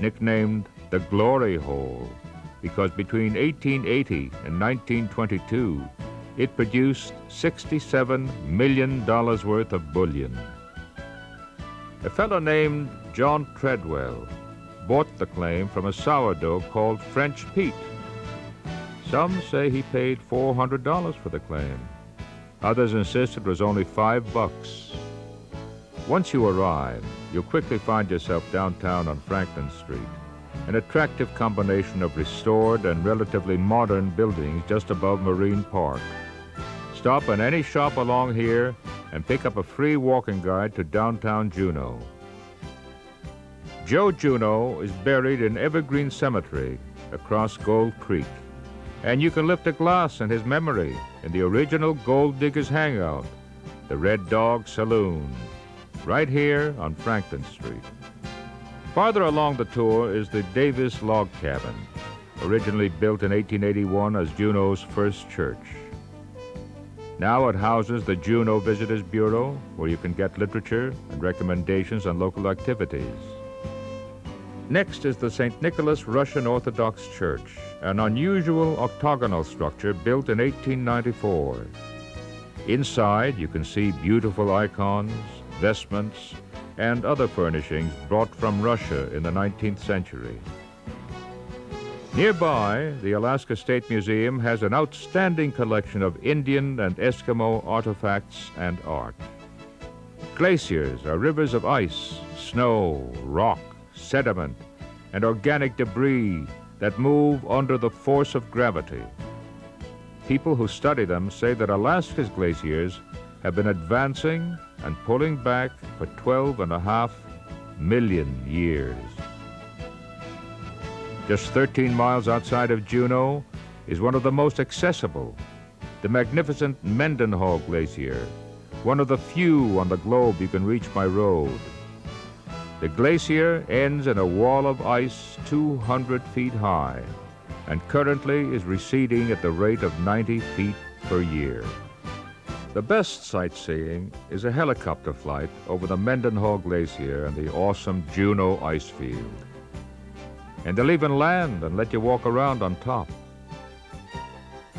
nicknamed the Glory Hole, because between 1880 and 1922, it produced $67 million worth of bullion. A fellow named John Treadwell bought the claim from a sourdough called French Pete. Some say he paid $400 for the claim. Others insist it was only $5. Once you arrive, you'll quickly find yourself downtown on Franklin Street, an attractive combination of restored and relatively modern buildings just above Marine Park. Stop in any shop along here and pick up a free walking guide to downtown Juneau. Joe Juneau is buried in Evergreen Cemetery across Gold Creek, and you can lift a glass in his memory in the original Gold Diggers Hangout, the Red Dog Saloon, right here on Franklin Street. Farther along the tour is the Davis Log Cabin, originally built in 1881 as Juneau's first church. Now it houses the Juneau Visitors Bureau, where you can get literature and recommendations on local activities. Next is the St. Nicholas Russian Orthodox Church, an unusual octagonal structure built in 1894. Inside, you can see beautiful icons, vestments, and other furnishings brought from Russia in the 19th century. Nearby, the Alaska State Museum has an outstanding collection of Indian and Eskimo artifacts and art. Glaciers are rivers of ice, snow, rock, sediment, and organic debris that move under the force of gravity. People who study them say that Alaska's glaciers have been advancing and pulling back for 12.5 million years. Just 13 miles outside of Juneau is one of the most accessible, the magnificent Mendenhall Glacier, one of the few on the globe you can reach by road. The glacier ends in a wall of ice 200 feet high and currently is receding at the rate of 90 feet per year. The best sightseeing is a helicopter flight over the Mendenhall Glacier and the awesome Juneau ice field. And they'll even land and let you walk around on top.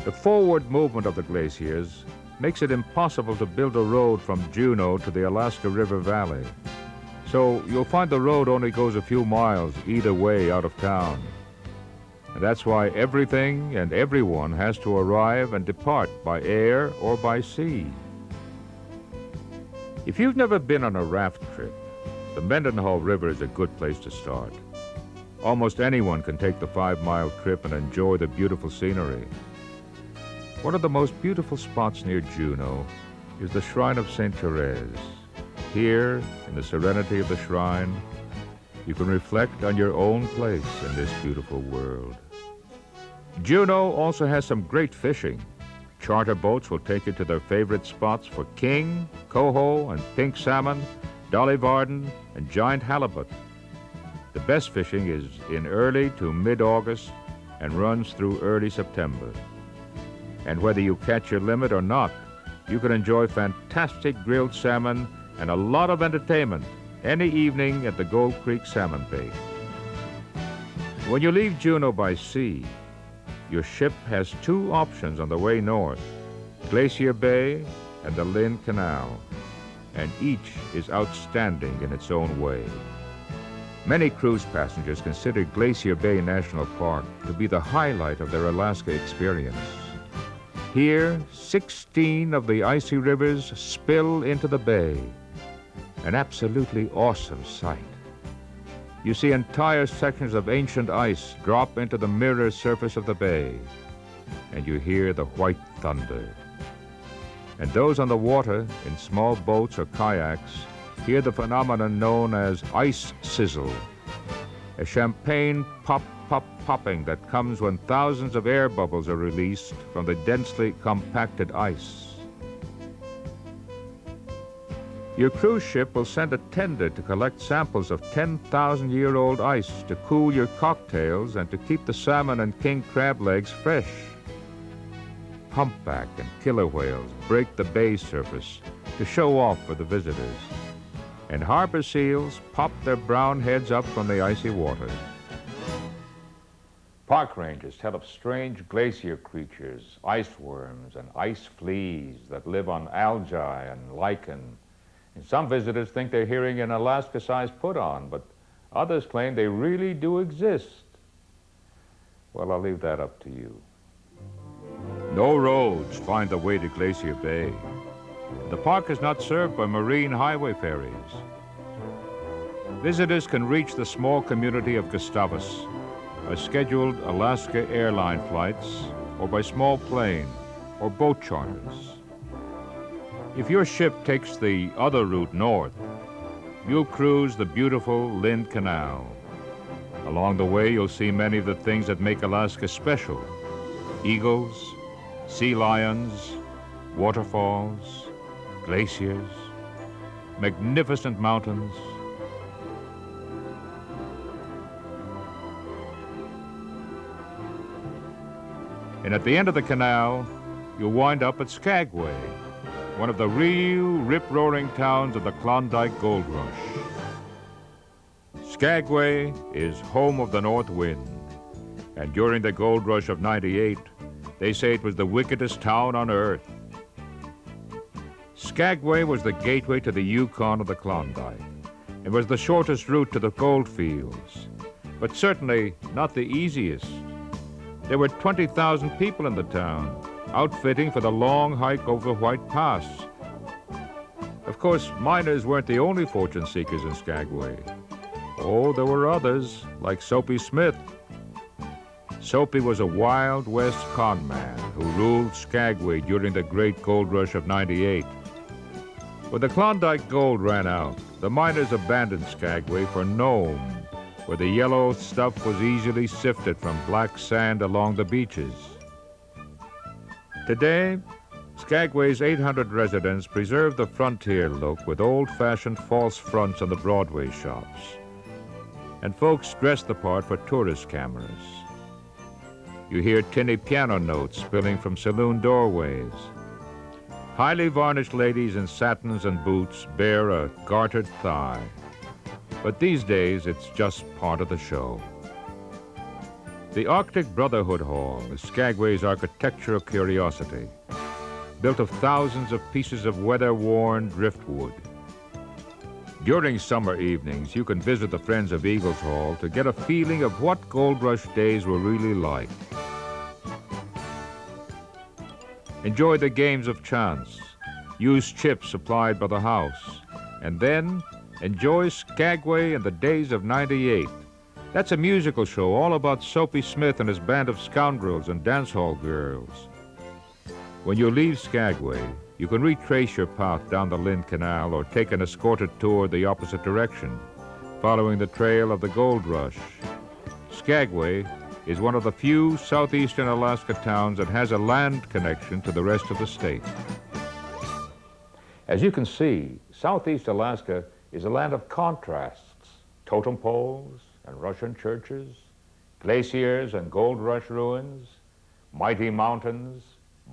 The forward movement of the glaciers makes it impossible to build a road from Juneau to the Alaska River Valley. So you'll find the road only goes a few miles either way out of town. And that's why everything and everyone has to arrive and depart by air or by sea. If you've never been on a raft trip, the Mendenhall River is a good place to start. Almost anyone can take the 5-mile trip and enjoy the beautiful scenery. One of the most beautiful spots near Juneau is the Shrine of St. Therese. Here, in the serenity of the shrine, you can reflect on your own place in this beautiful world. Juneau also has some great fishing. Charter boats will take you to their favorite spots for king, coho, and pink salmon, dolly varden, and giant halibut. The best fishing is in early to mid-August and runs through early September. And whether you catch your limit or not, you can enjoy fantastic grilled salmon and a lot of entertainment any evening at the Gold Creek Salmon Bake. When you leave Juneau by sea, your ship has two options on the way north, Glacier Bay and the Lynn Canal, and each is outstanding in its own way. Many cruise passengers consider Glacier Bay National Park to be the highlight of their Alaska experience. Here, 16 of the icy rivers spill into the bay, an absolutely awesome sight. You see entire sections of ancient ice drop into the mirror surface of the bay, and you hear the white thunder. And those on the water, in small boats or kayaks, hear the phenomenon known as ice sizzle, a champagne popping that comes when thousands of air bubbles are released from the densely compacted ice. Your cruise ship will send a tender to collect samples of 10,000-year-old ice to cool your cocktails and to keep the salmon and king crab legs fresh. Humpback and killer whales break the bay surface to show off for the visitors. and harbor seals pop their brown heads up from the icy water. Park rangers tell of strange glacier creatures, ice worms and ice fleas that live on algae and lichen. And some visitors think they're hearing an Alaska-sized put-on, but others claim they really do exist. Well, I'll leave that up to you. No roads find the way to Glacier Bay. The park is not served by marine highway ferries. Visitors can reach the small community of Gustavus by scheduled Alaska airline flights or by small plane or boat charters. If your ship takes the other route north, you'll cruise the beautiful Lynn Canal. Along the way, you'll see many of the things that make Alaska special: eagles, sea lions, waterfalls, glaciers, magnificent mountains. And at the end of the canal, you'll wind up at Skagway, one of the real rip-roaring towns of the Klondike Gold Rush. Skagway is home of the North Wind, and during the gold rush of '98, they say it was the wickedest town on earth. Skagway was the gateway to the Yukon of the Klondike. It was the shortest route to the gold fields, but certainly not the easiest. There were 20,000 people in the town, outfitting for the long hike over White Pass. Of course, miners weren't the only fortune seekers in Skagway. Oh, there were others, like Soapy Smith. Soapy was a Wild West con man who ruled Skagway during the great gold rush of '98. When the Klondike gold ran out, the miners abandoned Skagway for Nome, where the yellow stuff was easily sifted from black sand along the beaches. Today, Skagway's 800 residents preserve the frontier look with old-fashioned false fronts on the Broadway shops. And folks dress the part for tourist cameras. You hear tinny piano notes spilling from saloon doorways. Highly varnished ladies in satins and boots bear a gartered thigh. But these days, it's just part of the show. The Arctic Brotherhood Hall is Skagway's architectural curiosity, built of thousands of pieces of weather-worn driftwood. During summer evenings, you can visit the Friends of Eagles Hall to get a feeling of what Gold Rush days were really like. Enjoy the games of chance, use chips supplied by the house, and then enjoy Skagway and the days of '98. That's a musical show all about Soapy Smith and his band of scoundrels and dance hall girls. When you leave Skagway, you can retrace your path down the Lynn Canal or take an escorted tour the opposite direction, following the trail of the gold rush. Skagway is one of the few southeastern Alaska towns that has a land connection to the rest of the state. As you can see, southeast Alaska is a land of contrasts: totem poles and Russian churches, glaciers and gold rush ruins, mighty mountains,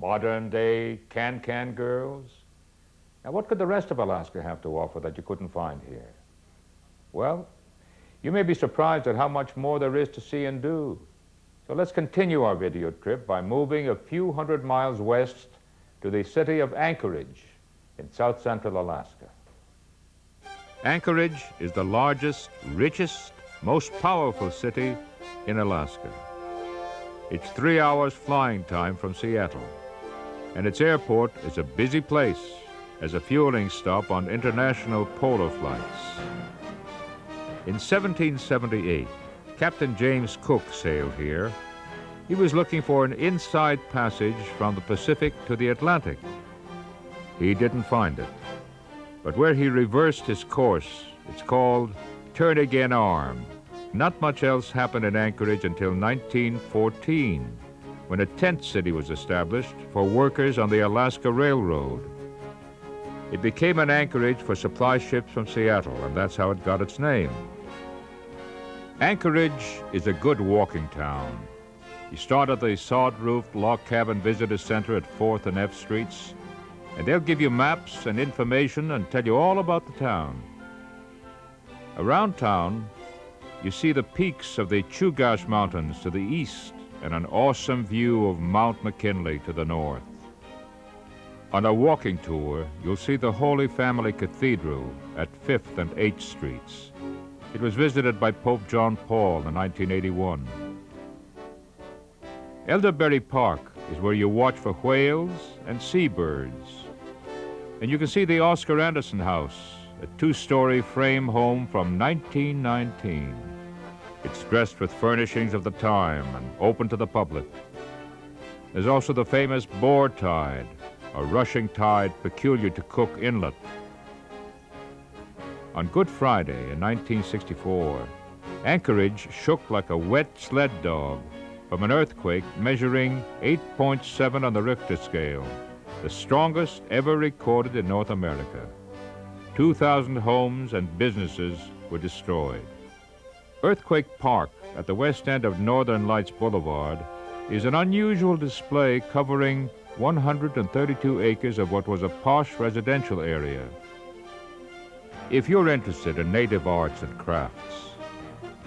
modern-day can-can girls. Now, what could the rest of Alaska have to offer that you couldn't find here? Well, you may be surprised at how much more there is to see and do. So let's continue our video trip by moving a few hundred miles west to the city of Anchorage in south-central Alaska. Anchorage is the largest, richest, most powerful city in Alaska. It's 3 hours flying time from Seattle, and its airport is a busy place as a fueling stop on international polar flights. In 1778, Captain James Cook sailed here. He was looking for an inside passage from the Pacific to the Atlantic. He didn't find it, but where he reversed his course, it's called Turn Again Arm. Not much else happened in Anchorage until 1914, when a tent city was established for workers on the Alaska Railroad. It became an anchorage for supply ships from Seattle, and that's how it got its name. Anchorage is a good walking town. You start at the sod-roofed log cabin visitor center at 4th and F Streets, and they'll give you maps and information and tell you all about the town. Around town, you see the peaks of the Chugach Mountains to the east and an awesome view of Mount McKinley to the north. On a walking tour, you'll see the Holy Family Cathedral at 5th and 8th Streets. It was visited by Pope John Paul in 1981. Elderberry Park is where you watch for whales and seabirds. And you can see the Oscar Anderson House, a 2-story frame home from 1919. It's dressed with furnishings of the time and open to the public. There's also the famous Boar Tide, a rushing tide peculiar to Cook Inlet. On Good Friday in 1964, Anchorage shook like a wet sled dog from an earthquake measuring 8.7 on the Richter scale, the strongest ever recorded in North America. 2,000 homes and businesses were destroyed. Earthquake Park at the west end of Northern Lights Boulevard is an unusual display covering 132 acres of what was a posh residential area. If you're interested in native arts and crafts,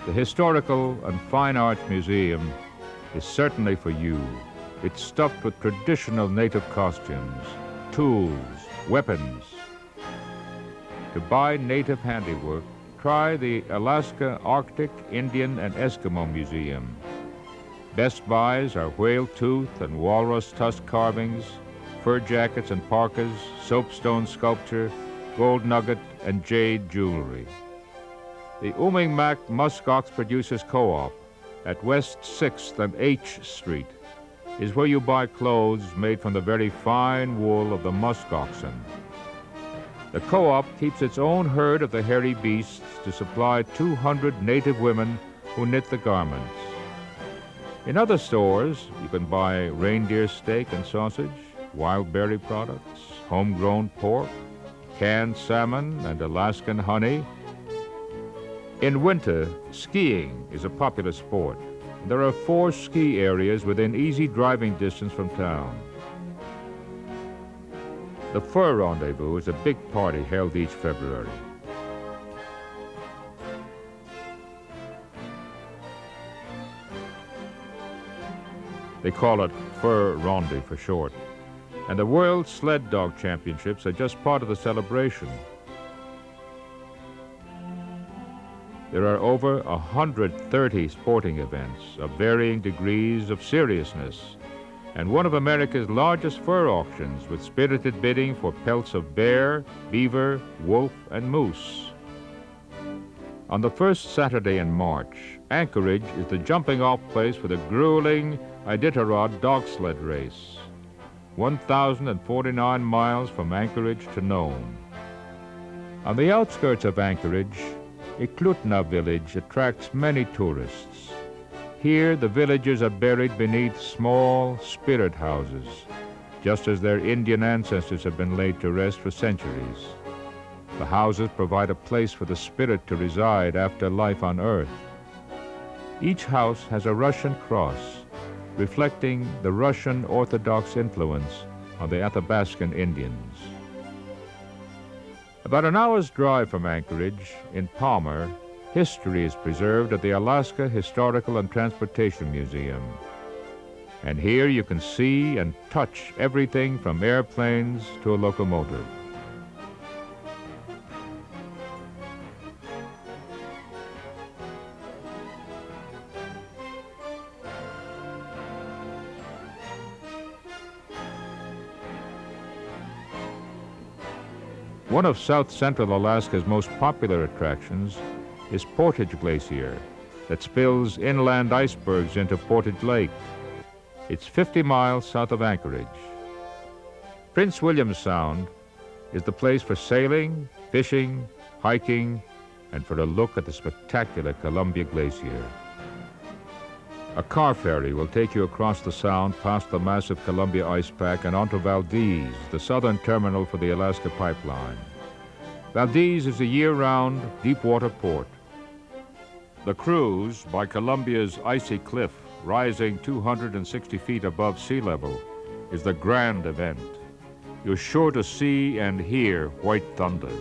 the Historical and Fine Arts Museum is certainly for you. It's stuffed with traditional native costumes, tools, weapons. To buy native handiwork, try the Alaska Arctic, Indian, and Eskimo Museum. Best buys are whale tooth and walrus tusk carvings, fur jackets and parkas, soapstone sculpture, gold nugget, and jade jewelry. The Ummingmak Muskox Producers Co-op at West 6th and H Street is where you buy clothes made from the very fine wool of the musk oxen. The co-op keeps its own herd of the hairy beasts to supply 200 native women who knit the garments. In other stores, you can buy reindeer steak and sausage, wild berry products, homegrown pork, canned salmon, and Alaskan honey. In winter, skiing is a popular sport. There are 4 ski areas within easy driving distance from town. The Fur Rendezvous is a big party held each February. They call it Fur Rendezvous for short. And the World Sled Dog Championships are just part of the celebration. There are over 130 sporting events of varying degrees of seriousness, and one of America's largest fur auctions with spirited bidding for pelts of bear, beaver, wolf, and moose. On the first Saturday in March, Anchorage is the jumping-off place for the grueling Iditarod dog sled race, 1,049 miles from Anchorage to Nome. On the outskirts of Anchorage, Eklutna village attracts many tourists. Here, the villagers are buried beneath small spirit houses, just as their Indian ancestors have been laid to rest for centuries. The houses provide a place for the spirit to reside after life on Earth. Each house has a Russian cross, reflecting the Russian Orthodox influence on the Athabascan Indians. About an hour's drive from Anchorage, in Palmer, history is preserved at the Alaska Historical and Transportation Museum. And here you can see and touch everything from airplanes to a locomotive. One of south-central Alaska's most popular attractions is Portage Glacier that spills inland icebergs into Portage Lake. It's 50 miles south of Anchorage. Prince William Sound is the place for sailing, fishing, hiking, and for a look at the spectacular Columbia Glacier. A car ferry will take you across the Sound past the massive Columbia ice pack and onto Valdez, the southern terminal for the Alaska Pipeline. Valdez is a year-round deep-water port. The cruise by Columbia's icy cliff, rising 260 feet above sea level, is the grand event. You're sure to see and hear white thunder.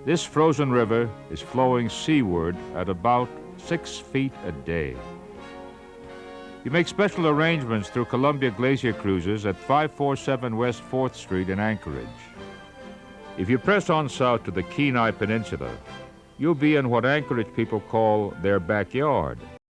This frozen river is flowing seaward at about 6 feet a day. You make special arrangements through Columbia Glacier Cruises at 547 West 4th Street in Anchorage. If you press on south to the Kenai Peninsula, you'll be in what Anchorage people call their backyard.